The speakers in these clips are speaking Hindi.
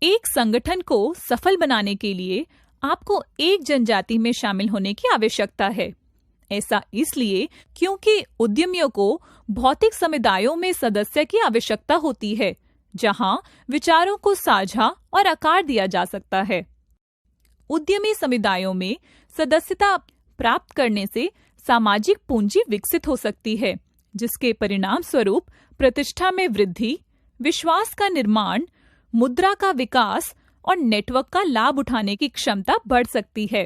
एक संगठन को सफल बनाने के लिए आपको एक जनजाति में शामिल होने की आवश्यकता है। ऐसा इसलिए क्योंकि उद्यमियों को भौतिक समुदायों में सदस्य की आवश्यकता होती है, जहां विचारों को साझा और आकार दिया जा सकता है। उद्यमी समुदायों में सदस्यता प्राप्त करने से सामाजिक पूंजी विकसित हो सकती है, जिसके परिणाम स्वरूप प्रतिष्ठा में वृद्धि, विश्वास का निर्माण, मुद्रा का विकास और नेटवर्क का लाभ उठाने की क्षमता बढ़ सकती है।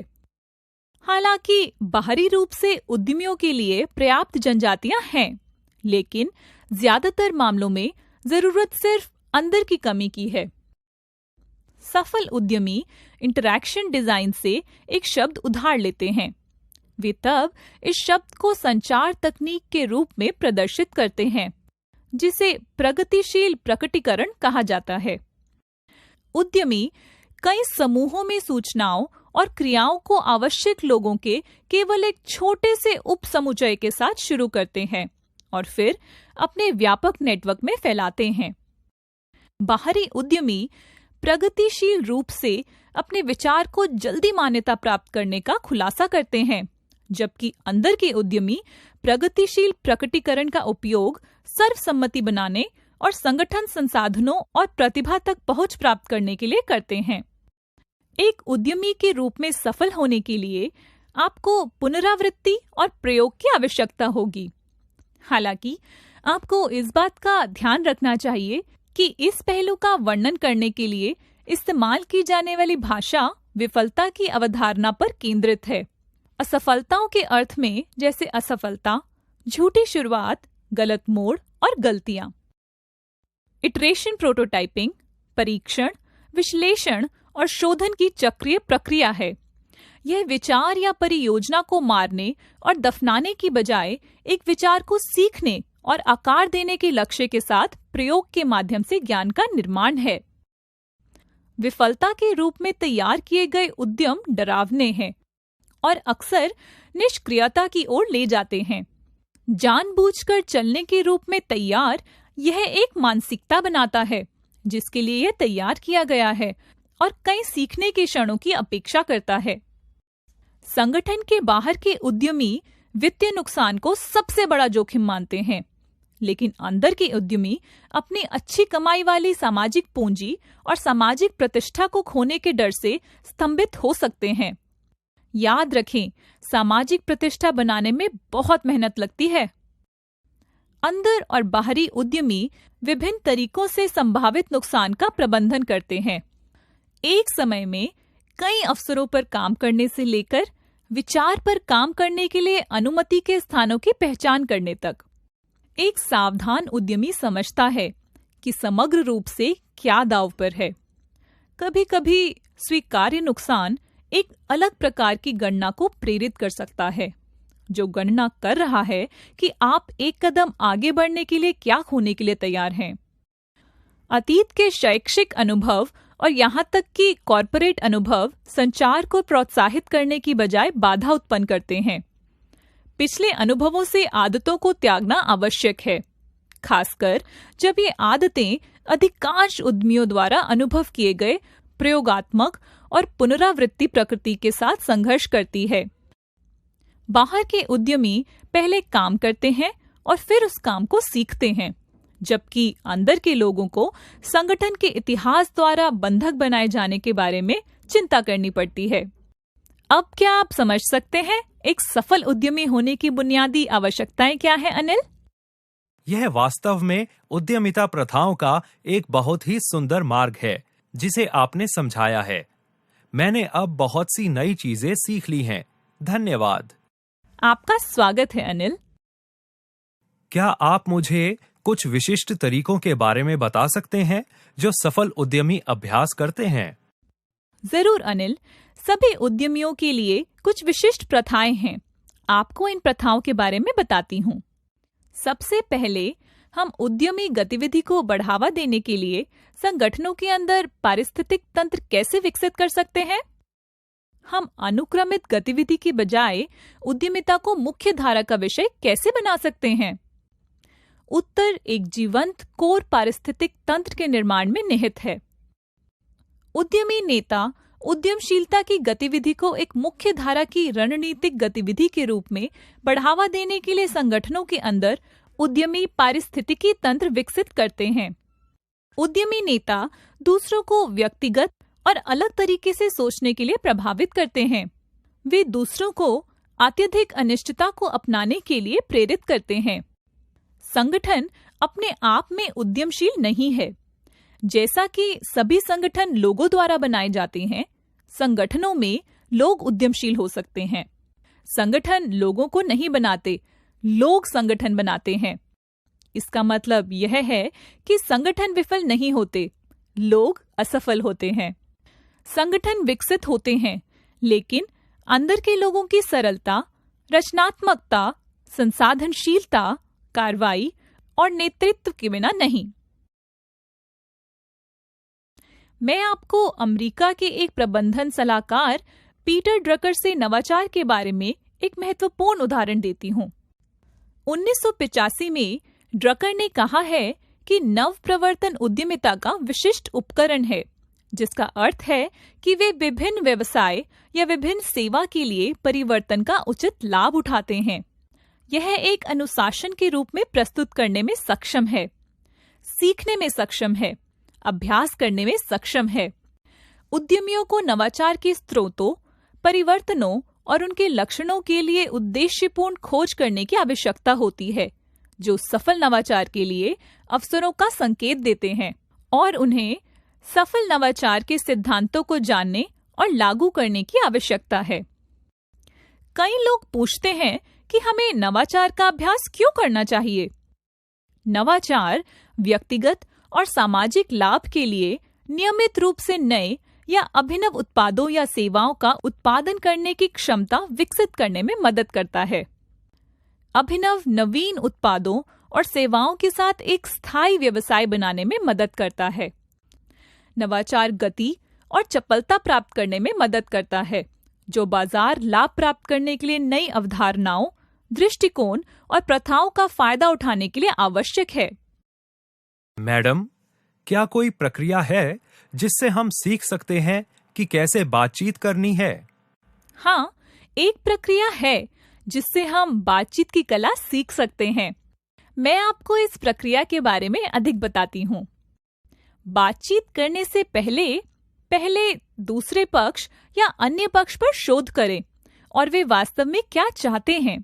हालांकि बाहरी रूप से उद्यमियों के लिए पर्याप्त जनजातियां हैं, लेकिन ज्यादातर मामलों में जरूरत सिर्फ अंदर की कमी की है। सफल उद्यमी इंटरैक्शन डिजाइन से एक शब्द उधार लेते हैं। वे तब इस शब्द को संचार तकनीक के रूप में प्रदर्शित करते हैं, जिसे प्रगतिशील प्रकटीकरण कहा जाता है। उद्यमी कई समूहों में सूचनाओं और क्रियाओं को आवश्यक लोगों के केवल एक छोटे से उप समुच्चय के साथ शुरू करते हैं और फिर अपने व्यापक नेटवर्क में फैलाते हैं। बाहरी उद्यमी प्रगतिशील रूप से अपने विचार को जल्दी मान्यता प्राप्त करने का खुलासा करते हैं, जबकि अंदर के उद्यमी प्रगतिशील प्रकटीकरण का उपयोग सर्वसम्मति बनाने और संगठन संसाधनों और प्रतिभा तक पहुंच प्राप्त करने के लिए करते हैं। एक उद्यमी के रूप में सफल होने के लिए आपको पुनरावृत्ति और प्रयोग की आवश्यकता होगी। हालांकि आपको इस बात का ध्यान रखना चाहिए कि इस पहलू का वर्णन करने के लिए इस्तेमाल की जाने वाली भाषा विफलता की अवधारणा पर केंद्रित है। असफलताओं के अर्थ में जैसे असफलता, झूठी शुरुआत, गलत मोड़ और गलतियां। इटरेशन प्रोटोटाइपिंग परीक्षण, विश्लेषण और शोधन की चक्रीय प्रक्रिया है। यह विचार या परियोजना को मारने और दफनाने की बजाय एक विचार को सीखने और आकार देने के लक्ष्य के साथ प्रयोग के माध्यम से ज्ञान का निर्माण है। विफलता के रूप में तैयार किए गए उद्यम डरावने हैं और अक्सर निष्क्रियता की ओर ले जाते हैं। जानबूझकर चलने के रूप में तैयार यह एक मानसिकता बनाता है जिसके लिए यह तैयार किया गया है और कई सीखने के क्षणों की अपेक्षा करता है। संगठन के बाहर के उद्यमी वित्तीय नुकसान को सबसे बड़ा जोखिम मानते हैं, लेकिन अंदर के उद्यमी अपनी अच्छी कमाई वाली सामाजिक पूंजी और सामाजिक प्रतिष्ठा को खोने के डर से स्तंभित हो सकते हैं। याद रखें, सामाजिक प्रतिष्ठा बनाने में बहुत मेहनत लगती है। अंदर और बाहरी उद्यमी विभिन्न तरीकों से संभावित नुकसान का प्रबंधन करते हैं। एक समय में कई अवसरों पर काम करने से लेकर विचार पर काम करने के लिए अनुमति के स्थानों की पहचान करने तक, एक सावधान उद्यमी समझता है कि समग्र रूप से क्या दांव पर है। कभी कभी स्वीकार्य नुकसान एक अलग प्रकार की गणना को प्रेरित कर सकता है, जो गणना कर रहा है कि आप एक कदम आगे बढ़ने के लिए क्या खोने के लिए तैयार हैं। अतीत के शैक्षिक अनुभव और यहाँ तक कि कॉर्पोरेट अनुभव संचार को प्रोत्साहित करने की बजाय बाधा उत्पन्न करते हैं। पिछले अनुभवों से आदतों को त्यागना आवश्यक है, खासकर जब ये आदतें अधिकांश उद्यमियों द्वारा अनुभव किए गए प्रयोगात्मक और पुनरावृत्ति प्रकृति के साथ संघर्ष करती है। बाहर के उद्यमी पहले काम करते हैं और फिर उस काम को सीखते हैं, जबकि अंदर के लोगों को संगठन के इतिहास द्वारा बंधक बनाए जाने के बारे में चिंता करनी पड़ती है। अब क्या आप समझ सकते हैं एक सफल उद्यमी होने की बुनियादी आवश्यकताएं क्या है, अनिल? यह वास्तव में उद्यमिता प्रथाओं का एक बहुत ही सुंदर मार्ग है जिसे आपने समझाया है। मैंने अब बहुत सी नई चीजें सीख ली हैं। धन्यवाद। आपका स्वागत है, अनिल। क्या आप मुझे कुछ विशिष्ट तरीकों के बारे में बता सकते हैं जो सफल उद्यमी अभ्यास करते हैं? जरूर अनिल, सभी उद्यमियों के लिए कुछ विशिष्ट प्रथाएं हैं। आपको इन प्रथाओं के बारे में बताती हूँ। सबसे पहले हम उद्यमी गतिविधि को बढ़ावा देने के लिए संगठनों के अंदर पारिस्थितिक तंत्र कैसे विकसित कर सकते हैं। हम अनुक्रमित गतिविधि की बजाय उद्यमिता को मुख्य धारा का विषय कैसे बना सकते हैं? उत्तर एक जीवंत कोर पारिस्थितिक तंत्र के निर्माण में निहित है। उद्यमी नेता उद्यमशीलता की गतिविधि को एक मुख्य धारा की रणनीतिक गतिविधि के रूप में बढ़ावा देने के लिए संगठनों के अंदर उद्यमी पारिस्थितिकी तंत्र विकसित करते हैं। उद्यमी नेता दूसरों को व्यक्तिगत और अलग तरीके से सोचने के लिए प्रभावित करते हैं। वे दूसरों को अत्यधिक अनिश्चितता को अपनाने के लिए प्रेरित करते हैं। संगठन अपने आप में उद्यमशील नहीं है। जैसा कि सभी संगठन लोगों द्वारा बनाए जाते हैं, संगठनों में लोग उद्यमशील हो सकते हैं। संगठन लोगों को नहीं बनाते, लोग संगठन बनाते हैं। इसका मतलब यह है कि संगठन विफल नहीं होते, लोग असफल होते हैं। संगठन विकसित होते हैं, लेकिन अंदर के लोगों की सरलता, रचनात्मकता, संसाधनशीलता, कार्रवाई और नेतृत्व के बिना नहीं। मैं आपको अमेरिका के एक प्रबंधन सलाहकार पीटर ड्रकर से नवाचार के बारे में एक महत्वपूर्ण उदाहरण देती हूँ। 1985 में ड्रकर ने कहा है कि नव प्रवर्तन उद्यमिता का विशिष्ट उपकरण है, जिसका अर्थ है कि वे विभिन्न व्यवसाय या विभिन्न सेवा के लिए परिवर्तन का उचित लाभ उठाते हैं। यह एक अनुशासन के रूप में प्रस्तुत करने में सक्षम है, सीखने में सक्षम है, अभ्यास करने में सक्षम है। उद्यमियों को नवाचार के स्रोतों, परिवर्तनों और उनके लक्षणों के लिए उद्देश्यपूर्ण खोज करने की आवश्यकता होती है, जो सफल नवाचार के लिए अवसरों का संकेत देते हैं, और उन्हें सफल नवाचार के सिद्धांतों को जानने और लागू करने की आवश्यकता है। कई लोग पूछते हैं कि हमें नवाचार का अभ्यास क्यों करना चाहिए? नवाचार व्यक्तिगत और सामाजिक लाभ के लिए नियमित रूप से नए या अभिनव उत्पादों या सेवाओं का उत्पादन करने की क्षमता विकसित करने में मदद करता है। अभिनव नवीन उत्पादों और सेवाओं के साथ एक स्थायी व्यवसाय बनाने में मदद करता है। नवाचार गति और चपलता प्राप्त करने में मदद करता है, जो बाजार लाभ प्राप्त करने के लिए नई अवधारणाओं, दृष्टिकोण और प्रथाओं का फायदा उठाने के लिए आवश्यक है। मैडम, क्या कोई प्रक्रिया है जिससे हम सीख सकते हैं कि कैसे बातचीत करनी है? हाँ, एक प्रक्रिया है जिससे हम बातचीत की कला सीख सकते हैं। मैं आपको इस प्रक्रिया के बारे में अधिक बताती हूँ। बातचीत करने से पहले दूसरे पक्ष या अन्य पक्ष पर शोध करें और वे वास्तव में क्या चाहते हैं।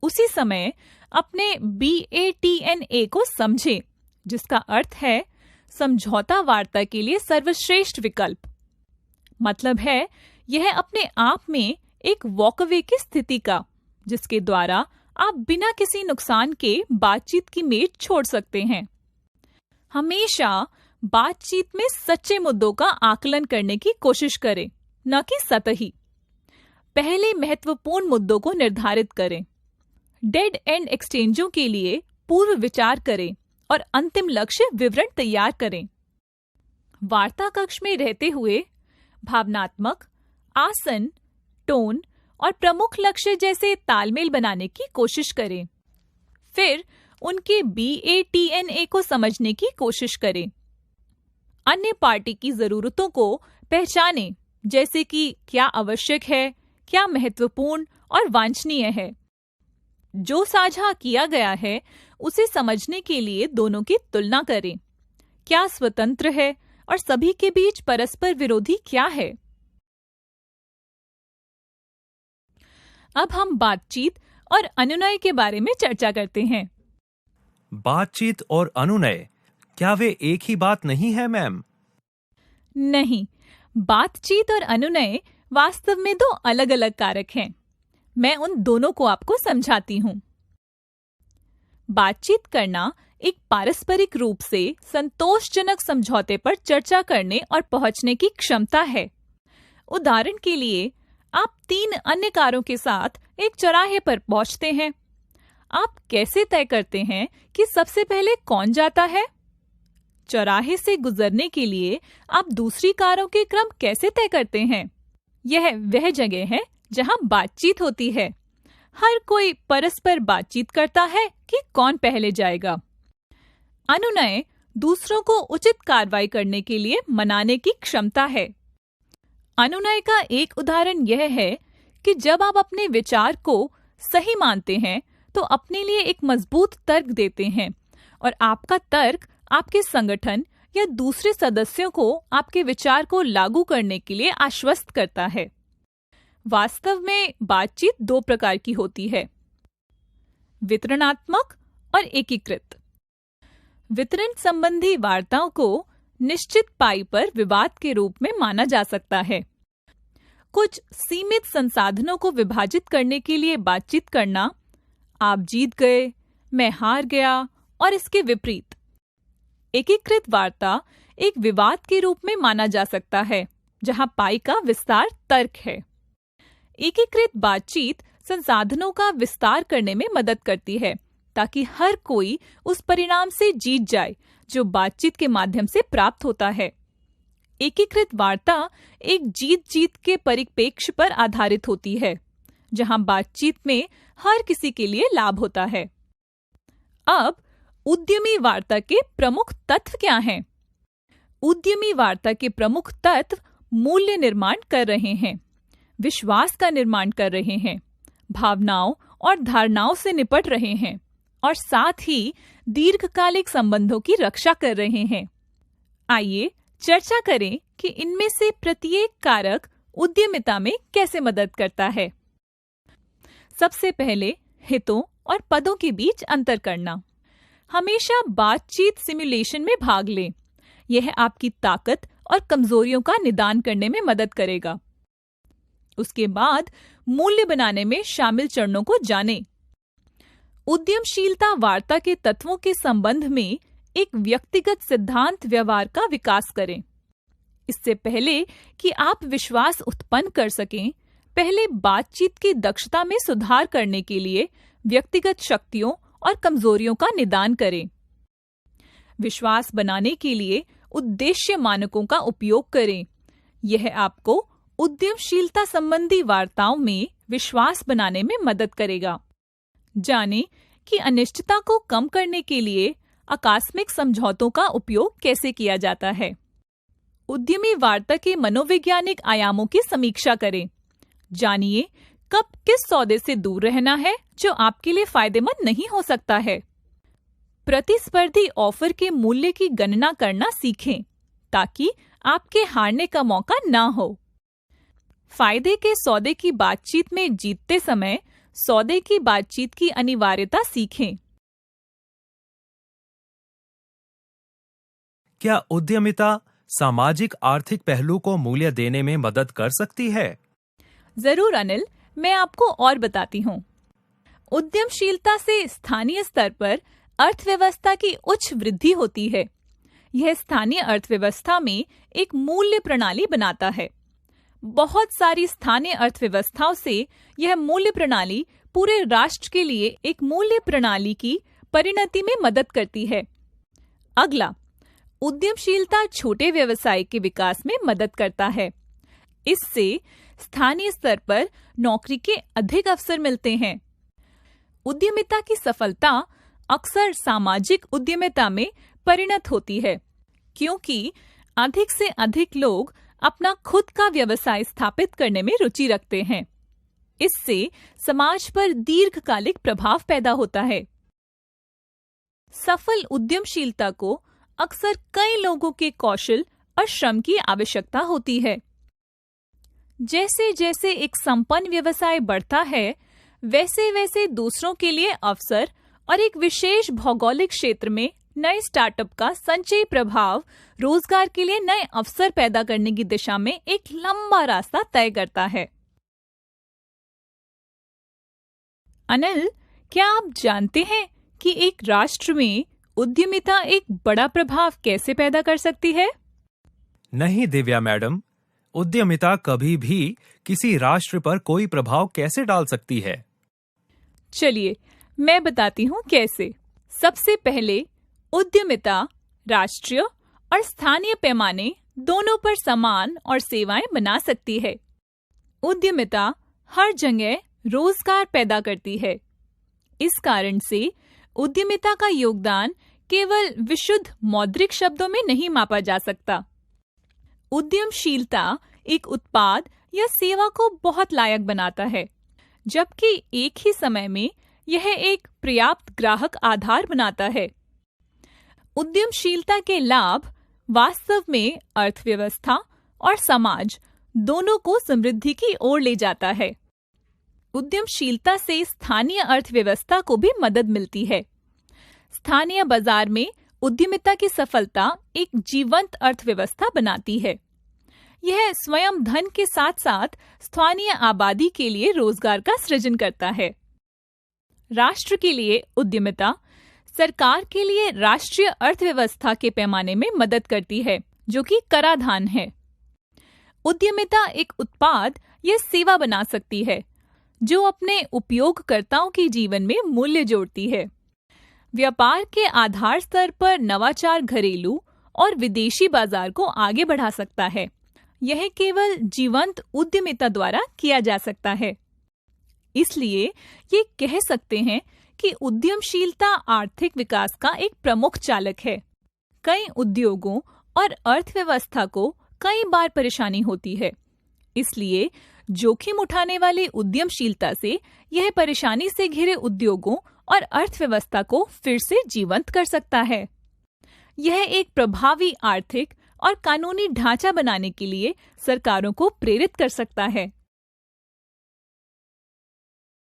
उसी समय अपने BATNA को समझें, जिसका अर्थ है समझौता वार्ता के लिए सर्वश्रेष्ठ विकल्प। मतलब है यह अपने आप में एक वॉकअवे की स्थिति का, जिसके द्वारा आप बिना किसी नुकसान के बातचीत की मेज छोड़ सकते हैं। हमेशा बातचीत में सच्चे मुद्दों का आकलन करने की कोशिश करें, न कि सतही। पहले महत्वपूर्ण मुद्दों को निर्धारित करें। डेड एंड एक्सचेंजों के लिए पूर्व विचार करें और अंतिम लक्ष्य विवरण तैयार करें। वार्ता कक्ष में रहते हुए भावनात्मक, आसन, टोन और प्रमुख लक्ष्य जैसे तालमेल बनाने की कोशिश करें। फिर उनके BATNA को समझने की कोशिश करें। अन्य पार्टी की जरूरतों को पहचानें, जैसे कि क्या आवश्यक है, क्या महत्वपूर्ण और वांछनीय है। जो साझा किया गया है उसे समझने के लिए दोनों की तुलना करें। क्या स्वतंत्र है और सभी के बीच परस्पर विरोधी क्या है। अब हम बातचीत और अनुनय के बारे में चर्चा करते हैं। बातचीत और अनुनय, क्या वे एक ही बात नहीं है मैम? नहीं, बातचीत और अनुनय वास्तव में दो अलग अलग कारक हैं। मैं उन दोनों को आपको समझाती हूँ। बातचीत करना एक पारस्परिक रूप से संतोषजनक समझौते पर चर्चा करने और पहुंचने की क्षमता है। उदाहरण के लिए, आप 3 अन्य कारों के साथ एक चौराहे पर पहुंचते हैं। आप कैसे तय करते हैं कि सबसे पहले कौन जाता है? चौराहे से गुजरने के लिए आप दूसरी कारों के क्रम कैसे तय करते हैं? यह वह जगह है जहां बातचीत होती है। हर कोई परस्पर बातचीत करता है कि कौन पहले जाएगा। अनुनय दूसरों को उचित कार्रवाई करने के लिए मनाने की क्षमता है। अनुनय का एक उदाहरण यह है कि जब आप अपने विचार को सही मानते हैं तो अपने लिए एक मजबूत तर्क देते हैं और आपका तर्क आपके संगठन या दूसरे सदस्यों को आपके विचार को लागू करने के लिए आश्वस्त करता है। वास्तव में बातचीत दो प्रकार की होती है, वितरणात्मक और एकीकृत। वितरण संबंधी वार्ताओं को निश्चित पाई पर विवाद के रूप में माना जा सकता है। कुछ सीमित संसाधनों को विभाजित करने के लिए बातचीत करना, आप जीत गए, मैं हार गया और इसके विपरीत। एकीकृत वार्ता एक विवाद के रूप में माना जा सकता है जहां पाई का विस्तार तर्क है। एकीकृत बातचीत संसाधनों का विस्तार करने में मदद करती है ताकि हर कोई उस परिणाम से जीत जाए जो बातचीत के माध्यम से प्राप्त होता है। एकीकृत वार्ता एक जीत-जीत के परिप्रेक्ष्य पर आधारित होती है जहां बातचीत में हर किसी के लिए लाभ होता है। अब उद्यमी वार्ता के प्रमुख तत्व क्या हैं? उद्यमी वार्ता के प्रमुख तत्व मूल्य निर्माण कर रहे हैं, विश्वास का निर्माण कर रहे हैं, भावनाओं और धारणाओं से निपट रहे हैं और साथ ही दीर्घकालिक संबंधों की रक्षा कर रहे हैं। आइए चर्चा करें कि इनमें से प्रत्येक कारक उद्यमिता में कैसे मदद करता है। सबसे पहले हितों और पदों के बीच अंतर करना। हमेशा बातचीत सिमुलेशन में भाग लें। यह आपकी ताकत और कमजोरियों का निदान करने में मदद करेगा। उसके बाद मूल्य बनाने में शामिल चरणों को जानें। उद्यमशीलता वार्ता के तत्वों के संबंध में एक व्यक्तिगत सिद्धांत व्यवहार का विकास करें। इससे पहले कि आप विश्वास उत्पन्न कर सकें, पहले बातचीत की दक्षता में सुधार करने के लिए व्यक्तिगत शक्तियों और कमजोरियों का निदान करें। विश्वास बनाने के लिए उद्देश्य मानकों का उपयोग करें। यह आपको उद्यमशीलता संबंधी वार्ताओं में विश्वास बनाने में मदद करेगा। जानें कि अनिश्चितता को कम करने के लिए आकस्मिक समझौतों का उपयोग कैसे किया जाता है। उद्यमी वार्ता के मनोवैज्ञानिक आयामों की समीक्षा करें। जानिए कब किस सौदे से दूर रहना है जो आपके लिए फायदेमंद नहीं हो सकता है। प्रतिस्पर्धी ऑफर के मूल्य की गणना करना सीखें ताकि आपके हारने का मौका ना हो। फायदे के सौदे की बातचीत में जीतते समय सौदे की बातचीत की अनिवार्यता सीखें। क्या उद्यमिता सामाजिक आर्थिक पहलू को मूल्य देने में मदद कर सकती है? जरूर अनिल, मैं आपको और बताती हूँ। उद्यमशीलता से स्थानीय स्तर पर अर्थव्यवस्था की उच्च वृद्धि होती है। यह स्थानीय अर्थव्यवस्था में एक मूल्य प्रणाली बनाता है। बहुत सारी स्थानीय अर्थव्यवस्थाओं से यह मूल्य प्रणाली पूरे राष्ट्र के लिए एक मूल्य प्रणाली की परिणति में मदद करती है। अगला, उद्यमशीलता छोटे व्यवसाय के विकास में मदद करता है। इससे स्थानीय स्तर पर नौकरी के अधिक अवसर मिलते हैं। उद्यमिता की सफलता अक्सर सामाजिक उद्यमिता में परिणत होती है, क्योंकि अधिक से अधिक लोग अपना खुद का व्यवसाय स्थापित करने में रुचि रखते हैं। इससे समाज पर दीर्घकालिक प्रभाव पैदा होता है। सफल उद्यमशीलता को अक्सर कई लोगों के कौशल और श्रम की आवश्यकता होती है। जैसे जैसे एक संपन्न व्यवसाय बढ़ता है, वैसे वैसे दूसरों के लिए अवसर और एक विशेष भौगोलिक क्षेत्र में नए स्टार्टअप का संचयी प्रभाव रोजगार के लिए नए अवसर पैदा करने की दिशा में एक लंबा रास्ता तय करता है। अनिल, क्या आप जानते हैं कि एक राष्ट्र में उद्यमिता एक बड़ा प्रभाव कैसे पैदा कर सकती है? नहीं दिव्या मैडम, उद्यमिता कभी भी किसी राष्ट्र पर कोई प्रभाव कैसे डाल सकती है? चलिए मैं बताती हूँ कैसे। सबसे पहले उद्यमिता राष्ट्रीय और स्थानीय पैमाने दोनों पर सामान और सेवाएं बना सकती है। उद्यमिता हर जगह रोजगार पैदा करती है। इस कारण से उद्यमिता का योगदान केवल विशुद्ध मौद्रिक शब्दों में नहीं मापा जा सकता। उद्यमशीलता एक उत्पाद या सेवा को बहुत लायक बनाता है, जबकि एक ही समय में यह एक पर्याप्त ग्राहक आधार बनाता है। उद्यमशीलता के लाभ वास्तव में अर्थव्यवस्था और समाज दोनों को समृद्धि की ओर ले जाता है। उद्यमशीलता से स्थानीय अर्थव्यवस्था को भी मदद मिलती है। स्थानीय बाजार में उद्यमिता की सफलता एक जीवंत अर्थव्यवस्था बनाती है। यह स्वयं धन के साथ साथ स्थानीय आबादी के लिए रोजगार का सृजन करता है। राष्ट्र के लिए उद्यमिता सरकार के लिए राष्ट्रीय अर्थव्यवस्था के पैमाने में मदद करती है, जो कि कराधान है। उद्यमिता एक उत्पाद या सेवा बना सकती है जो अपने उपयोगकर्ताओं के जीवन में मूल्य जोड़ती है। व्यापार के आधार स्तर पर नवाचार घरेलू और विदेशी बाजार को आगे बढ़ा सकता है। यह केवल जीवंत उद्यमिता द्वारा किया जा सकता है। इसलिए ये कह सकते हैं कि उद्यमशीलता आर्थिक विकास का एक प्रमुख चालक है। कई उद्योगों और अर्थव्यवस्था को कई बार परेशानी होती है, इसलिए जोखिम उठाने वाली उद्यमशीलता से यह परेशानी से घिरे उद्योगों और अर्थव्यवस्था को फिर से जीवंत कर सकता है। यह एक प्रभावी आर्थिक और कानूनी ढांचा बनाने के लिए सरकारों को प्रेरित कर सकता है।